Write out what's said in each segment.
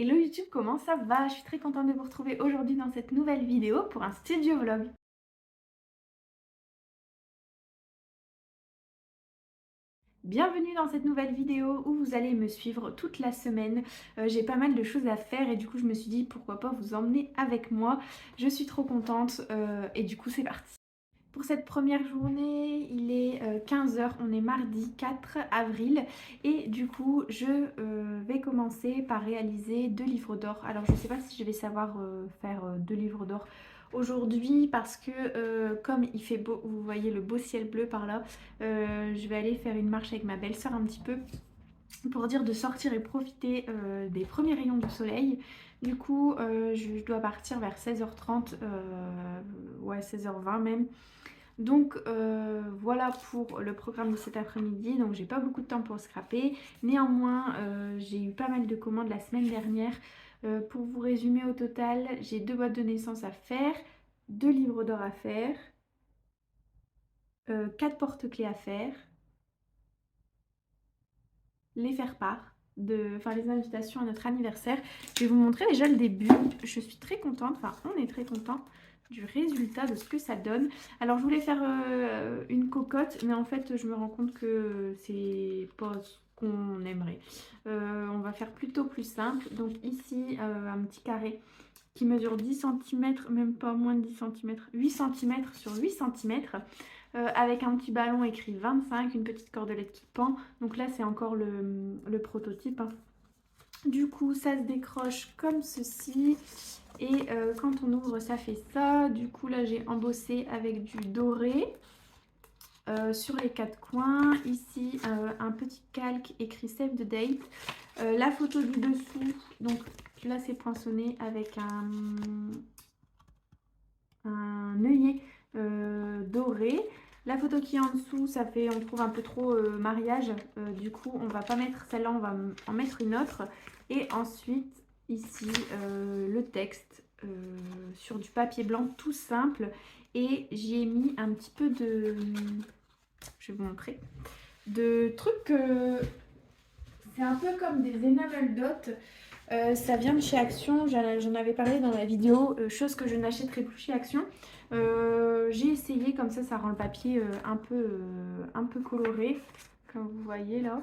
Hello YouTube, comment ça va? Je suis très contente de vous retrouver aujourd'hui dans cette nouvelle vidéo pour un studio vlog. Bienvenue dans cette nouvelle vidéo où vous allez me suivre toute la semaine. J'ai pas mal de choses à faire et du coup je me suis dit pourquoi pas vous emmener avec moi. Je suis trop contente et du coup c'est parti. Pour cette première journée, il est 15 heures, on est mardi 4 avril et du coup je vais commencer par réaliser 2 livres d'or. Alors je ne sais pas si je vais savoir faire 2 livres d'or aujourd'hui parce que comme il fait beau, vous voyez le beau ciel bleu par là, je vais aller faire une marche avec ma belle-sœur un petit peu pour dire de sortir et profiter des premiers rayons du soleil. Du coup, je dois partir vers 16h30, ouais 16h20 même. Donc voilà pour le programme de cet après-midi. Donc j'ai pas beaucoup de temps pour scraper. Néanmoins, j'ai eu pas mal de commandes la semaine dernière. Pour vous résumer au total, j'ai 2 boîtes de naissance à faire, 2 livres d'or à faire, 4 porte-clés à faire, les faire-part, enfin les invitations à notre anniversaire. Je vais vous montrer déjà le début. Je suis très contente, enfin on est très content du résultat de ce que ça donne. Alors je voulais faire une cocotte, mais en fait je me rends compte que c'est pas ce qu'on aimerait. On va faire plutôt plus simple. Donc ici un petit carré qui mesure 10 cm, même pas moins de 10 cm, 8 cm sur 8 cm, avec un petit ballon écrit 25, une petite cordelette qui pend. Donc là, c'est encore le prototype, hein. Du coup, ça se décroche comme ceci. Et quand on ouvre, ça fait ça. Du coup, là, j'ai embossé avec du doré. Sur les 4 coins, ici un petit calque écrit Save the Date. La photo du dessous, donc là c'est poinçonné avec un œillet doré. La photo qui est en dessous, ça fait, on trouve un peu trop mariage. Du coup, on va pas mettre celle-là, on va en mettre une autre. Et ensuite, ici, le texte sur du papier blanc tout simple. Et j'y ai mis un petit peu de... Je vais vous montrer. De trucs... c'est un peu comme des enamel dots. Ça vient de chez Action, j'en avais parlé dans la vidéo, chose que je n'achèterai plus chez Action. J'ai essayé, comme ça rend le papier un peu coloré, comme vous voyez là,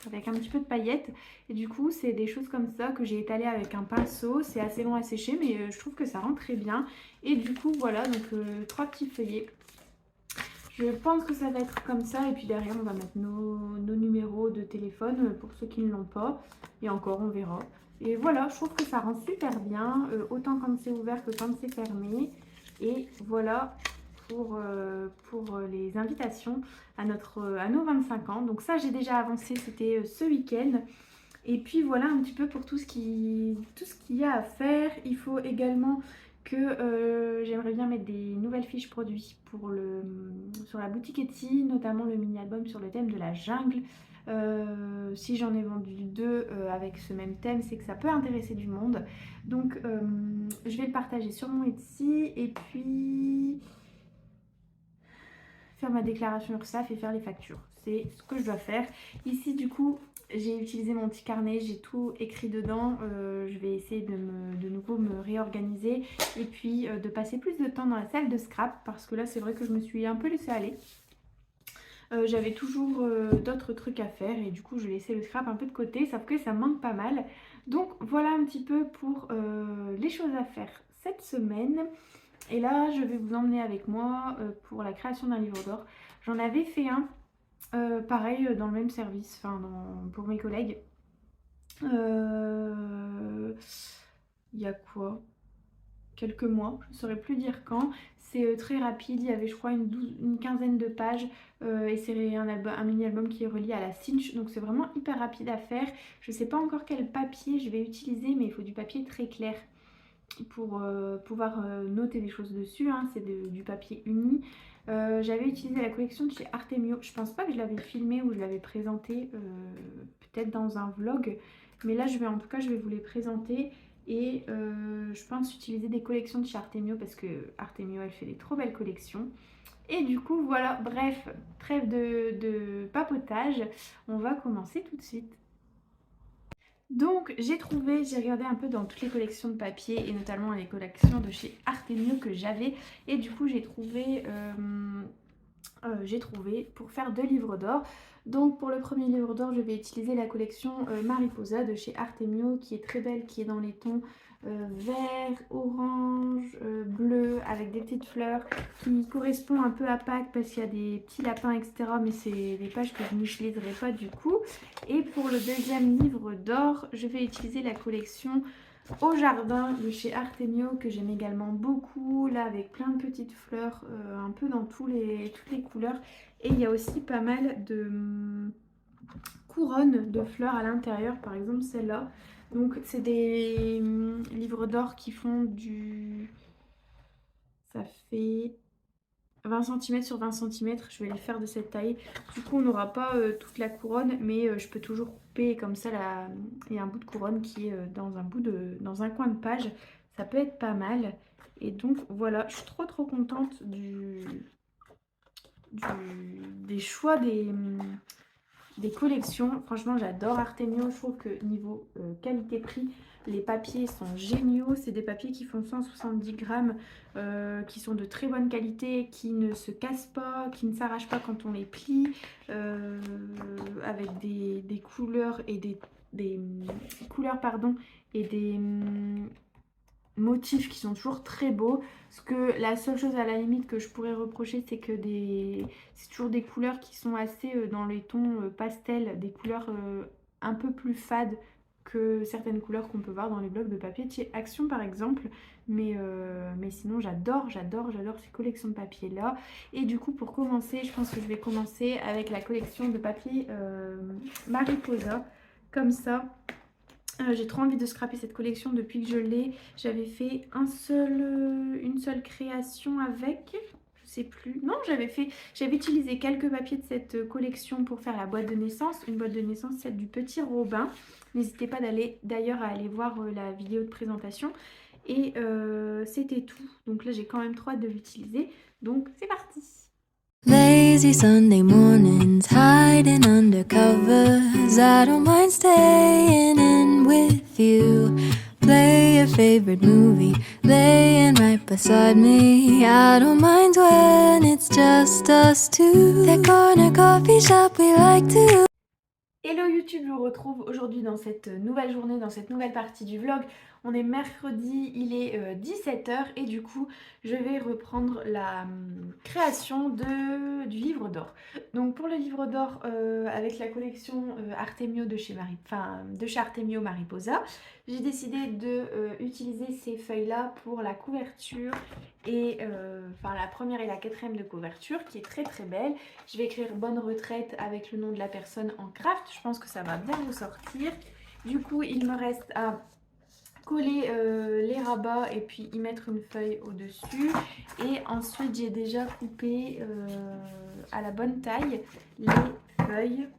avec un petit peu de paillettes. Et du coup, c'est des choses comme ça que j'ai étalé avec un pinceau. C'est assez long à sécher, mais je trouve que ça rend très bien. Et du coup, voilà, donc 3 petits feuillets. Je pense que ça va être comme ça et puis derrière on va mettre nos numéros de téléphone pour ceux qui ne l'ont pas et encore on verra. Et voilà, je trouve que ça rend super bien, autant quand c'est ouvert que quand c'est fermé. Et voilà pour les invitations à nos 25 ans. Donc ça j'ai déjà avancé, c'était ce week-end. Et puis voilà un petit peu pour tout ce qu'il y a à faire. Il faut également que j'aimerais bien mettre des nouvelles fiches produits sur la boutique Etsy, notamment le mini-album sur le thème de la jungle. Si j'en ai vendu 2 avec ce même thème, c'est que ça peut intéresser du monde. Donc je vais le partager sur mon Etsy et puis faire ma déclaration URSSAF et faire les factures. C'est ce que je dois faire. Ici, du coup, j'ai utilisé mon petit carnet, j'ai tout écrit dedans. Je vais essayer de nouveau me réorganiser et puis de passer plus de temps dans la salle de scrap parce que là, c'est vrai que je me suis un peu laissée aller. J'avais toujours d'autres trucs à faire et du coup, je laissais le scrap un peu de côté, sauf que ça me manque pas mal. Donc, voilà un petit peu pour les choses à faire cette semaine. Et là, je vais vous emmener avec moi pour la création d'un livre d'or. J'en avais fait un, pareil, dans le même service, enfin pour mes collègues. Il y a quoi? Quelques mois, je ne saurais plus dire quand. C'est très rapide, il y avait je crois une quinzaine de pages et c'est un mini-album qui est relié à la cinch, donc c'est vraiment hyper rapide à faire. Je ne sais pas encore quel papier je vais utiliser, mais il faut du papier très clair pour pouvoir noter des choses dessus, hein. C'est du papier uni. J'avais utilisé la collection de chez Artemio. Je pense pas que je l'avais filmé ou je l'avais présenté peut-être dans un vlog, mais là en tout cas je vais vous les présenter. Et je pense utiliser des collections de chez Artemio parce que Artemio elle fait des trop belles collections. Et du coup voilà, bref, trêve de papotage, on va commencer tout de suite. Donc j'ai regardé un peu dans toutes les collections de papier et notamment les collections de chez Artemio que j'avais et du coup j'ai trouvé pour faire 2 livres d'or. Donc pour le premier livre d'or, je vais utiliser la collection Mariposa de chez Artemio qui est très belle, qui est dans les tons vert, orange, bleu avec des petites fleurs qui correspond un peu à Pâques parce qu'il y a des petits lapins etc. Mais c'est des pages que je n'utiliserai pas du coup. Et pour le deuxième livre d'or, je vais utiliser la collection Au Jardin de chez Artemio que j'aime également beaucoup, là avec plein de petites fleurs un peu dans toutes les couleurs et il y a aussi pas mal de couronnes de fleurs à l'intérieur, par exemple celle-là. Donc c'est des livres d'or qui font ça fait 20 cm sur 20 cm, je vais les faire de cette taille. Du coup on n'aura pas toute la couronne mais je peux toujours couper comme ça il y a un bout de couronne qui est dans un coin de page. Ça peut être pas mal. Et donc voilà, je suis trop contente des choix des collections. Franchement j'adore Artemio, je trouve que niveau qualité-prix, les papiers sont géniaux. C'est des papiers qui font 170 grammes, qui sont de très bonne qualité, qui ne se cassent pas, qui ne s'arrachent pas quand on les plie, avec des couleurs et des couleurs pardon, et des motifs qui sont toujours très beaux. La seule chose à la limite que je pourrais reprocher, c'est que c'est toujours des couleurs qui sont assez dans les tons pastel, des couleurs un peu plus fades que certaines couleurs qu'on peut voir dans les blocs de papier de chez Action par exemple. Mais sinon j'adore ces collections de papier là. Et du coup pour commencer, je pense que je vais commencer avec la collection de papier Mariposa. Comme ça, j'ai trop envie de scraper cette collection depuis que je l'ai. J'avais fait une seule création avec, je sais plus. Non, j'avais utilisé quelques papiers de cette collection pour faire la boîte de naissance. Une boîte de naissance, celle du petit Robin. N'hésitez pas d'ailleurs à aller voir la vidéo de présentation. Et c'était tout. Donc là, j'ai quand même trop hâte de l'utiliser. Donc c'est parti! Lazy Sunday mornings, hiding under covers. I don't mind staying in with you. Play your favorite movie, laying right beside me. I don't mind when it's just us two. That corner coffee shop we like to. Hello YouTube, je vous retrouve aujourd'hui dans cette nouvelle journée, dans cette nouvelle partie du vlog. On est mercredi, il est 17h et du coup je vais reprendre la création du livre d'or. Donc pour le livre d'or avec la collection Artemio de chez Artemio Mariposa, j'ai décidé de utiliser ces feuilles là pour la couverture et la première et la quatrième de couverture qui est très belle. Je vais écrire bonne retraite avec le nom de la personne en craft, je pense que ça va bien ressortir. Du coup il me reste à coller les rabats et puis y mettre une feuille au dessus et ensuite j'ai déjà coupé à la bonne taille les feuilles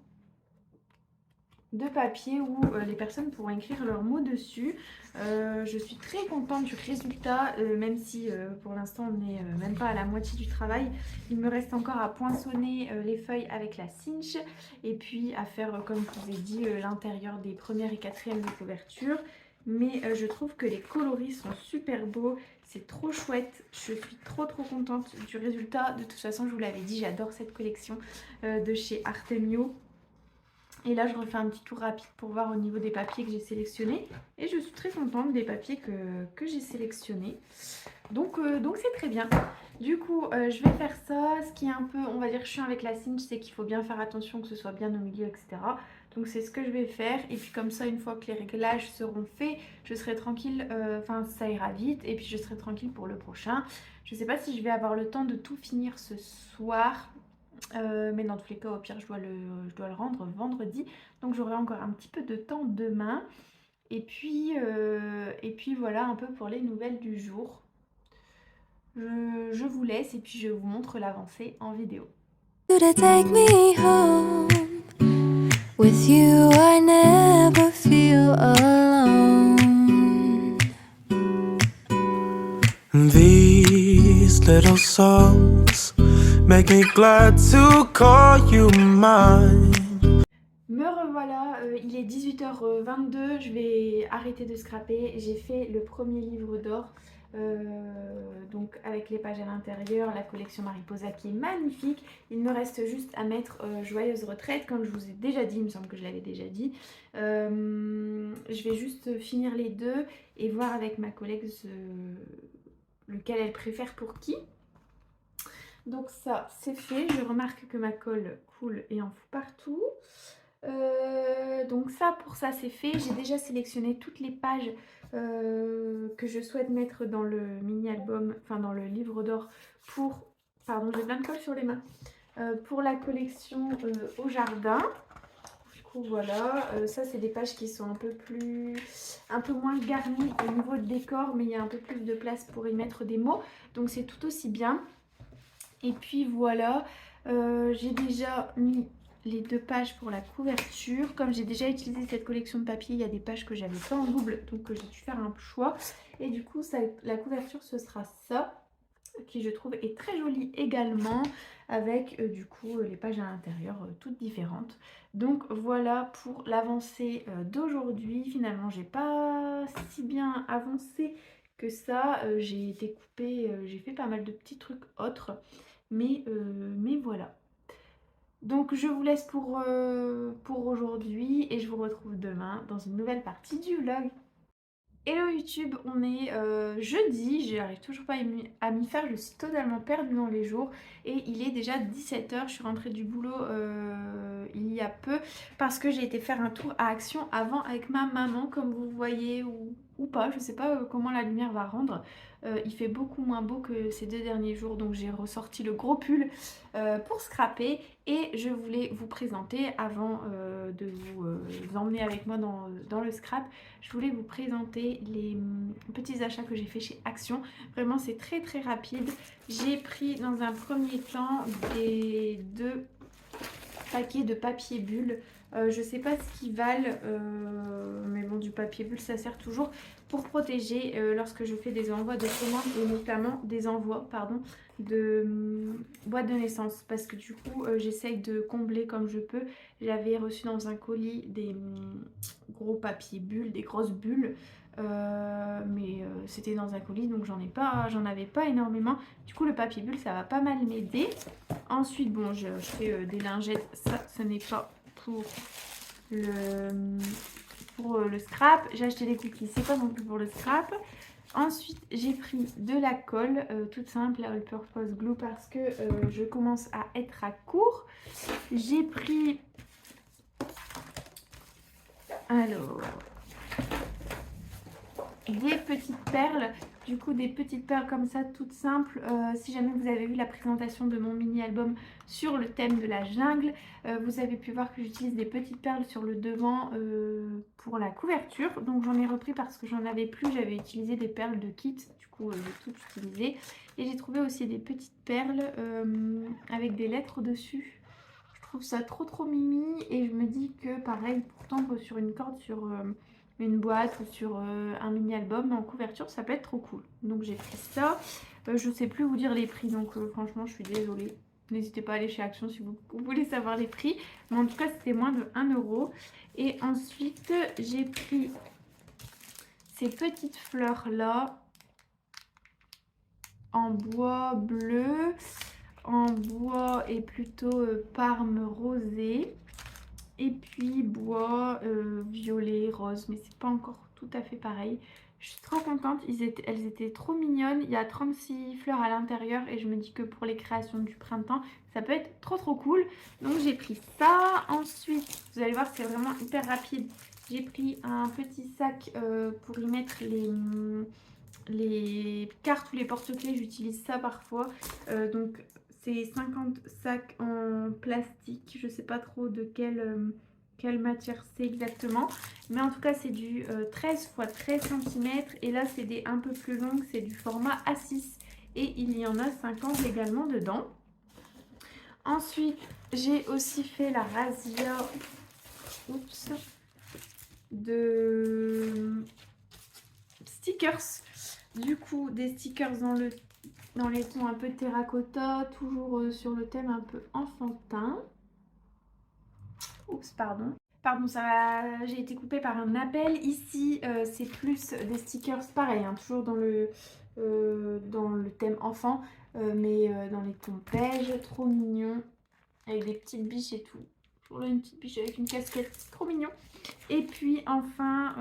de papier où les personnes pourront écrire leurs mots dessus. Je suis très contente du résultat, même si pour l'instant on n'est même pas à la moitié du travail. Il me reste encore à poinçonner les feuilles avec la cinch et puis à faire, comme je vous ai dit, l'intérieur des premières et quatrièmes de couverture. Mais je trouve que les coloris sont super beaux, c'est trop chouette, je suis trop contente du résultat. De toute façon je vous l'avais dit, j'adore cette collection de chez Artemio. Et là je refais un petit tour rapide pour voir au niveau des papiers que j'ai sélectionnés. Et je suis très contente des papiers que j'ai sélectionnés. Donc c'est très bien. Du coup je vais faire ça. Ce qui est un peu, on va dire, chiant avec la cinch, c'est qu'il faut bien faire attention que ce soit bien au milieu, etc. Donc c'est ce que je vais faire. Et puis comme ça, une fois que les réglages seront faits, je serai tranquille. Ça ira vite. Et puis je serai tranquille pour le prochain. Je ne sais pas si je vais avoir le temps de tout finir ce soir. Mais dans tous les cas, au pire, je dois le rendre vendredi. Donc j'aurai encore un petit peu de temps demain. Et puis voilà un peu pour les nouvelles du jour. Je vous laisse et puis je vous montre l'avancée en vidéo. Take me home. With you I never feel alone. These little songs make me glad to call you mine. Me revoilà, il est 18h 22, je vais arrêter de scraper. J'ai fait le premier livre d'or. Donc avec les pages à l'intérieur, la collection Mariposa qui est magnifique. Il me reste juste à mettre Joyeuse Retraite, comme je vous ai déjà dit, il me semble que je l'avais déjà dit. Je vais juste finir les deux et voir avec ma collègue lequel elle préfère pour qui. Donc ça c'est fait, je remarque que ma colle coule et en fout partout. Donc ça, pour ça c'est fait. J'ai déjà sélectionné toutes les pages que je souhaite mettre dans le mini-album, enfin dans le livre d'or pour... Pardon, j'ai plein de colle sur les mains. Pour la collection au jardin. Du coup voilà, ça c'est des pages qui sont un peu moins garnies au niveau de décor, mais il y a un peu plus de place pour y mettre des mots. Donc c'est tout aussi bien. Et puis voilà, j'ai déjà mis les 2 pages pour la couverture. Comme j'ai déjà utilisé cette collection de papier, il y a des pages que j'avais pas en double, donc j'ai dû faire un choix. Et du coup, la couverture, ce sera ça, qui je trouve est très jolie également, avec du coup les pages à l'intérieur toutes différentes. Donc voilà pour l'avancée d'aujourd'hui. Finalement, j'ai pas si bien avancé que ça. J'ai été coupée, j'ai fait pas mal de petits trucs autres. Mais voilà. Donc je vous laisse pour aujourd'hui et je vous retrouve demain dans une nouvelle partie du vlog. Hello YouTube, on est jeudi, j'arrive toujours pas à m'y faire, je suis totalement perdue dans les jours et il est déjà 17 h, je suis rentrée du boulot il y a peu parce que j'ai été faire un tour à Action avant avec ma maman comme vous voyez ou pas, je sais pas comment la lumière va rendre. Il fait beaucoup moins beau que ces 2 derniers jours donc j'ai ressorti le gros pull pour scraper et je voulais vous présenter avant de vous emmener avec moi dans le scrap. Je voulais vous présenter les petits achats que j'ai fait chez Action. Vraiment c'est très très rapide. J'ai pris dans un premier temps des 2 paquets de papier bulle. Je sais pas ce qu'ils valent, mais bon, du papier bulle ça sert toujours pour protéger lorsque je fais des envois de commandes et notamment des envois de boîtes de naissance, parce que du coup j'essaye de combler comme je peux. J'avais reçu dans un colis des gros papiers bulles, des grosses bulles, mais c'était dans un colis donc j'en avais pas énormément. Du coup le papier bulle ça va pas mal m'aider. Ensuite bon je fais des lingettes, ça ce n'est pas pour le scrap. J'ai acheté des cookies, c'est pas non plus pour le scrap. Ensuite j'ai pris de la colle toute simple, la All Purpose Glue, parce que je commence à être à court. J'ai pris alors des petites perles, du coup des petites perles comme ça toutes simples. Si jamais vous avez vu la présentation de mon mini album sur le thème de la jungle, vous avez pu voir que j'utilise des petites perles sur le devant pour la couverture. Donc j'en ai repris parce que j'en avais plus, j'avais utilisé des perles de kit, du coup j'ai tout utilisé. Et j'ai trouvé aussi des petites perles avec des lettres dessus. Je trouve ça trop mimi et je me dis que pareil pour tendre sur une corde, sur une boîte ou sur un mini album en couverture, ça peut être trop cool. Donc j'ai pris ça. Je sais plus vous dire les prix, donc franchement je suis désolée. N'hésitez pas à aller chez Action si vous voulez savoir les prix, mais en tout cas c'était moins de 1 €. Et ensuite j'ai pris ces petites fleurs là en bois bleu, en bois et plutôt parme rosé. Et puis bois violet, rose, mais c'est pas encore tout à fait pareil. Je suis trop contente, elles étaient trop mignonnes. Il y a 36 fleurs à l'intérieur et je me dis que pour les créations du printemps, ça peut être trop cool. Donc j'ai pris ça. Ensuite, vous allez voir, c'est vraiment hyper rapide. J'ai pris un petit sac pour y mettre les cartes ou les porte-clés. J'utilise ça parfois. Donc c'est 50 sacs en plastique, je sais pas trop de quelle matière c'est exactement, mais en tout cas c'est du 13 x 13 cm et là c'est des un peu plus longues, c'est du format A6 et il y en a 50 également dedans. Ensuite j'ai aussi fait la razzia de stickers, du coup des stickers dans les tons un peu terracotta, toujours sur le thème un peu enfantin. Oups, pardon. Pardon, j'ai été coupée par un appel. Ici, c'est plus des stickers, pareil, hein, toujours dans le thème enfant, mais dans les tons beige, trop mignon, avec des petites biches et tout. Toujours là, une petite biche avec une casquette, trop mignon. Et puis enfin,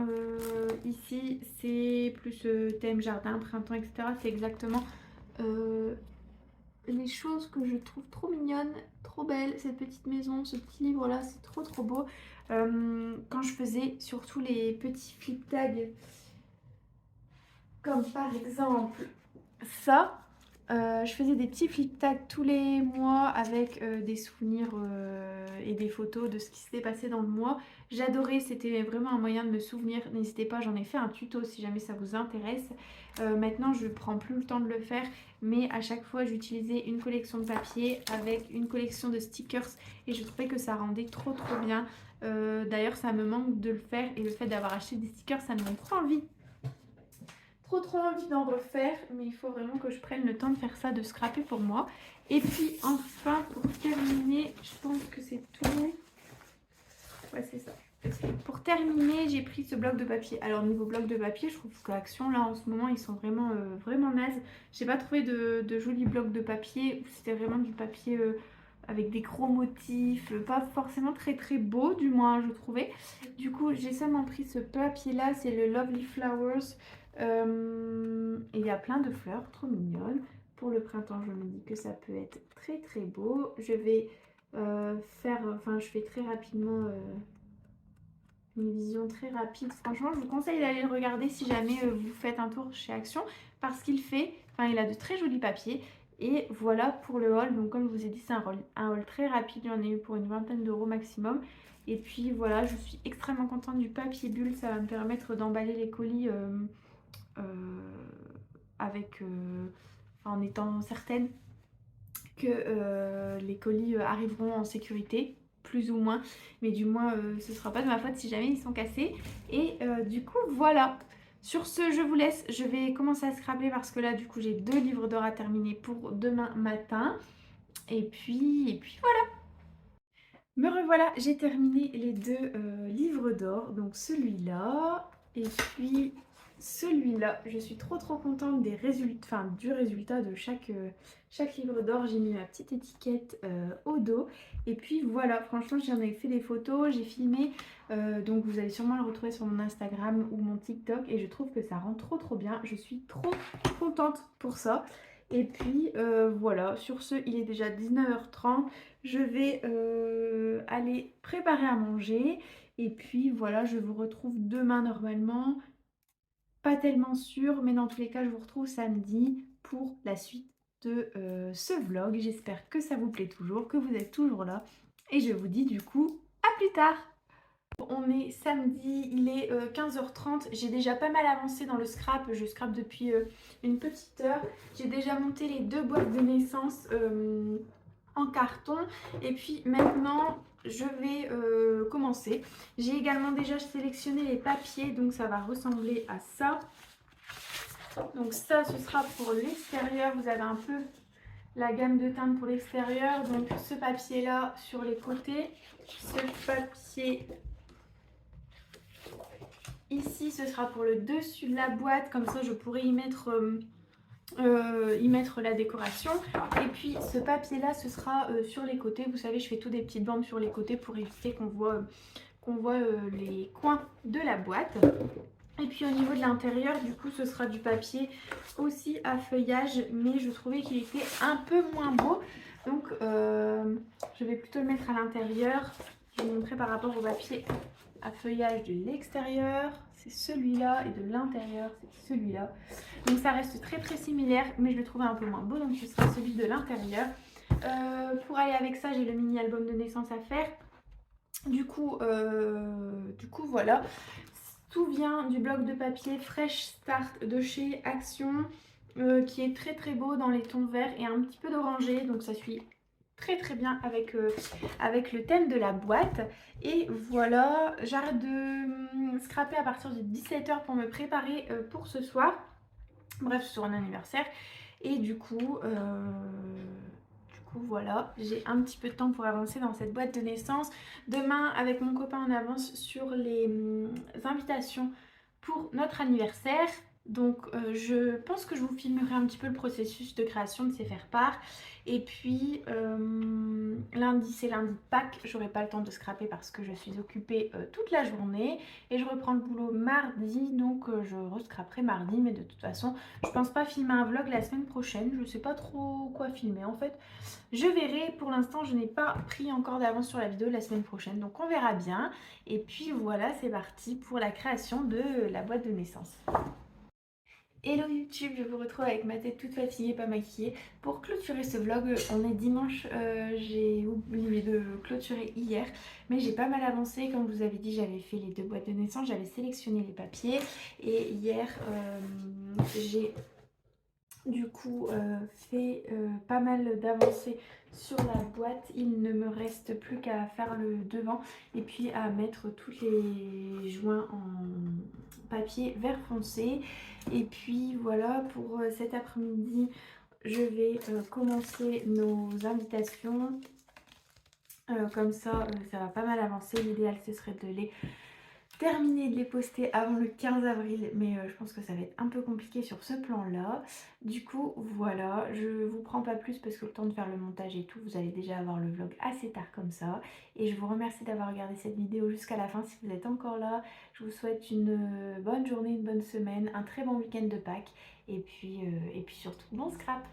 ici, c'est plus thème jardin, printemps, etc. C'est exactement les choses que je trouve trop mignonnes, trop belles. Cette petite maison, ce petit livre là, c'est trop trop beau. Quand je faisais surtout les petits flip tags, comme par exemple ça, je faisais des petits flip tags tous les mois avec des souvenirs et des photos de ce qui s'était passé dans le mois. J'adorais, c'était vraiment un moyen de me souvenir. N'hésitez pas, j'en ai fait un tuto si jamais ça vous intéresse. Maintenant, je prends plus le temps de le faire, mais à chaque fois, j'utilisais une collection de papier avec une collection de stickers et je trouvais que ça rendait trop trop bien. D'ailleurs, ça me manque de le faire et le fait d'avoir acheté des stickers, ça me donne trop envie d'en refaire, mais il faut vraiment que je prenne le temps de faire ça, de scraper pour moi. Et puis enfin, pour terminer, je pense que c'est tout. Ouais, c'est ça. Pour terminer, j'ai pris ce bloc de papier. Alors niveau bloc de papier, je trouve que Action là en ce moment ils sont vraiment vraiment nazes. J'ai pas trouvé de jolis blocs de papier. C'était vraiment du papier avec des gros motifs, pas forcément très très beau du moins je trouvais. Du coup j'ai seulement pris ce papier là, c'est le Lovely Flowers. Et il y a plein de fleurs trop mignonnes. Pour le printemps je me dis que ça peut être très très beau. Je vais je fais très rapidement une vision très rapide. Franchement, je vous conseille d'aller le regarder si jamais vous faites un tour chez Action parce il a de très jolis papiers. Et voilà pour le haul. Donc comme je vous ai dit, c'est un haul très rapide. J'en ai eu pour une vingtaine d'euros maximum. Et puis voilà, je suis extrêmement contente du papier bulle. Ça va me permettre d'emballer les colis en étant certaine que les colis arriveront en sécurité, plus ou moins, mais du moins ce sera pas de ma faute si jamais ils sont cassés. Et du coup voilà, sur ce je vous laisse, je vais commencer à scraper parce que là du coup j'ai 2 livres d'or à terminer pour demain matin. Et puis voilà. Me revoilà, j'ai terminé les 2 livres d'or, donc celui-là et puis celui-là. Je suis trop contente des résultats, du résultat de chaque livre d'or. J'ai mis ma petite étiquette au dos et puis voilà, franchement j'en ai fait des photos, j'ai filmé, donc vous allez sûrement le retrouver sur mon Instagram ou mon TikTok et je trouve que ça rend trop bien. Je suis trop contente pour ça. Et puis voilà, sur ce il est déjà 19h30. Je vais aller préparer à manger et puis voilà, je vous retrouve demain normalement. Pas tellement sûr, mais dans tous les cas, je vous retrouve samedi pour la suite de ce vlog. J'espère que ça vous plaît toujours, que vous êtes toujours là. Et je vous dis du coup à plus tard. On est samedi, il est 15h30. J'ai déjà pas mal avancé dans le scrap. Je scrape depuis une petite heure. J'ai déjà monté les 2 boîtes de naissance en carton et puis maintenant je vais commencer. J'ai également déjà sélectionné les papiers, donc ça va ressembler à ça. Donc ça ce sera pour l'extérieur, vous avez un peu la gamme de teintes pour l'extérieur. Donc ce papier là sur les côtés, ce papier ici ce sera pour le dessus de la boîte, comme ça je pourrai y mettre la décoration. Et puis ce papier là ce sera sur les côtés. Vous savez, je fais tout des petites bandes sur les côtés pour éviter qu'on voit les coins de la boîte. Et puis au niveau de l'intérieur, du coup ce sera du papier aussi à feuillage, mais je trouvais qu'il était un peu moins beau, donc je vais plutôt le mettre à l'intérieur. Je vais vous montrer par rapport au papier à feuillage de l'extérieur, c'est celui-là, et de l'intérieur, c'est celui-là. Donc ça reste très similaire, mais je le trouvais un peu moins beau, donc ce sera celui de l'intérieur. Pour aller avec ça, j'ai le mini album de naissance à faire. Du coup voilà. Tout vient du bloc de papier Fresh Start de chez Action, qui est très beau dans les tons verts et un petit peu d'orangé, donc ça suit très bien avec le thème de la boîte. Et voilà, j'arrête de scraper à partir de 17h pour me préparer pour ce soir. Bref, sur un anniversaire. Et du coup coup voilà, j'ai un petit peu de temps pour avancer dans cette boîte de naissance. Demain avec mon copain on avance sur les invitations pour notre anniversaire. Donc je pense que je vous filmerai un petit peu le processus de création de ces faire-part. Et puis lundi c'est lundi de Pâques, j'aurai pas le temps de scraper parce que je suis occupée toute la journée. Et je reprends le boulot mardi, donc je rescraperai mardi. Mais de toute façon je pense pas filmer un vlog la semaine prochaine, je sais pas trop quoi filmer en fait. Je verrai, pour l'instant je n'ai pas pris encore d'avance sur la vidéo de la semaine prochaine, donc on verra bien. Et puis voilà, c'est parti pour la création de la boîte de naissance. Hello YouTube, je vous retrouve avec ma tête toute fatiguée, pas maquillée. Pour clôturer ce vlog, on est dimanche, j'ai oublié de clôturer hier, mais j'ai pas mal avancé. Comme je vous avais dit, j'avais fait les 2 boîtes de naissance, j'avais sélectionné les papiers. Et hier, j'ai du coup fait pas mal d'avancées sur la boîte. Il ne me reste plus qu'à faire le devant et puis à mettre tous les joints en papier vert foncé. Et puis voilà, pour cet après-midi je vais commencer nos invitations. Comme ça va pas mal avancer. L'idéal ce serait de les terminer de les poster avant le 15 avril, mais je pense que ça va être un peu compliqué sur ce plan là. Du coup voilà, je vous prends pas plus parce que le temps de faire le montage et tout, vous allez déjà avoir le vlog assez tard comme ça. Et je vous remercie d'avoir regardé cette vidéo jusqu'à la fin. Si vous êtes encore là, je vous souhaite une bonne journée, une bonne semaine, un très bon week-end de Pâques et puis surtout bon scrap.